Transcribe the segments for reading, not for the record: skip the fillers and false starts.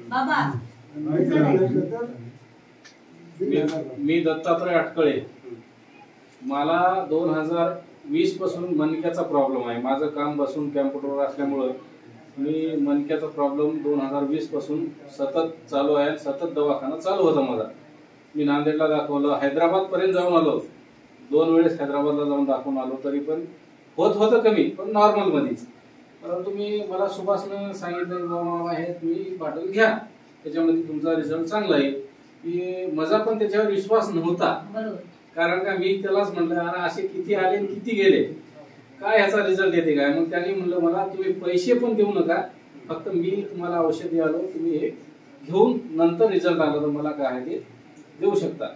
बाबा मी दत्तात्रय अटकळे. मला 2020 पासून मणक्याचा प्रॉब्लेम आहे. माझं काम बसून कॅम्प्युटरवर असल्यामुळं मी मणक्याचा प्रॉब्लेम 2020 पासून सतत चालू आहे. सतत दवाखाना चालू होता माझा. मी नांदेडला दाखवलं, हैदराबाद पर्यंत जाऊन आलो. 2 वेळेस हैदराबादला जाऊन दाखवून आलो, तरी पण होतं कमी, पण नॉर्मल मध्येच. परंतु मी मला सुभाषनं सांगितलं बाबा हे तुम्ही बॉटल घ्या, त्याच्यामध्ये तुमचा रिझल्ट चांगला येईल. की माझा पण त्याच्यावर विश्वास नव्हता, कारण का मी त्यालाच म्हणलं अरे असे किती आले किती गेले, काय ह्याचा रिझल्ट येते काय. मग त्यांनी म्हणलं मला तुम्ही पैसे पण देऊ नका, फक्त मी तुम्हाला औषधी आलो, तुम्ही हे घेऊन नंतर रिझल्ट आला तर मला काय आहे ते देऊ शकता.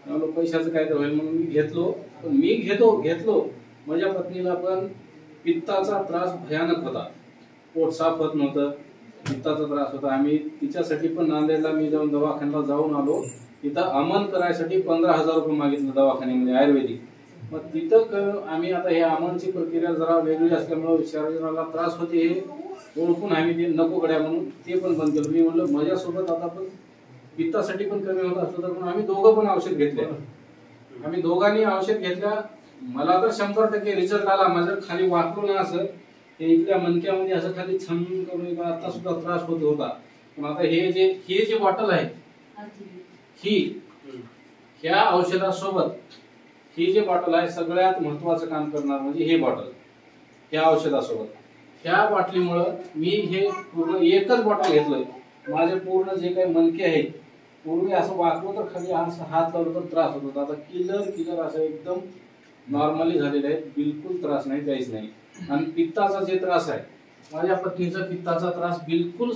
म्हणलं पैशाचं काय तर होईल म्हणून मी घेतलो. पण मी घेतलो माझ्या पत्नीला पण पित्ताचा त्रास भयानक होता. पोट साफ होत नव्हतं, पित्ताचा त्रास होता. आम्ही तिच्यासाठी पण नांदेडला मी जाऊन दवाखान्याला जाऊन आलो. तिथं अमन करायसाठी 15,000 रुपये मागितलं दवाखान्यामध्ये आयुर्वेदिक. मग तिथं आम्ही आता हे अमनची प्रक्रिया जरा वेगळी असल्यामुळे शरीराला त्रास होते हे ओळखून आम्ही ते नको गड्या म्हणून ते पण बंद केलं. मी म्हणलं माझ्यासोबत आता पण पित्तासाठी पण कमी होत असलं तर पण आम्ही दोघं पण औषध घेतले. आम्ही दोघांनी औषध घेतल्या. मला तर 100% रिझल्ट आला. माझं खाली वाकलो ना असं हे इथल्या मणक्यामध्ये असं खाली छम करून आता सुद्धा त्रास होत होता. पण आता हे जे बॉटल आहे ह्या औषधासोबत ही जे बॉटल आहे सगळ्यात महत्वाचं काम करणार म्हणजे हे बॉटल. ह्या औषधासोबत ह्या बाटलीमुळं मी हे पूर्ण एकच बॉटल घेतलंय. माझे पूर्ण जे काही मणके आहेत पूर्वी असं वाकलो तर खाली असं हात लावलं तर त्रास होत होता. आता किलर असं एकदम नॉर्मली झालेलं आहे. बिलकुल त्रास नाही, काहीच नाही. आणि पित्ताचा जे त्रास आहे माझ्या पत्नीचा पित्ताचा त्रास बिलकुल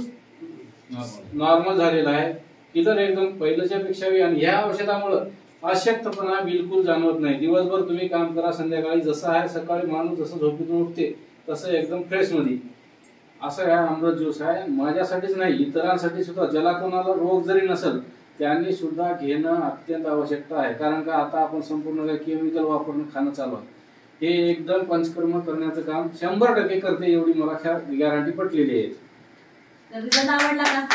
नॉर्मल झालेला आहे. किलर एकदम पहिल्याच्या पेक्षा. आणि ह्या औषधामुळं अशक्तपणा बिलकुल जाणवत नाही. दिवसभर तुम्ही काम करा, संध्याकाळी जसं आहे सकाळी माणूस जसं झोपेतून उठते तसं एकदम फ्रेश मध्ये असं हा अमृत ज्यूस आहे. माझ्यासाठीच नाही, इतरांसाठी सुद्धा. ज्याला कोणाला रोग जरी नसेल त्यांनी सुद्धा घेणं अत्यंत आवश्यकता आहे. कारण का आता आपण संपूर्ण केमिकल वापरून खाणं चालू आहे. हे एकदम पंचकर्म करण्याचं काम 100% करते एवढी मला गॅरंटी पटलेली आहे. आवडला का?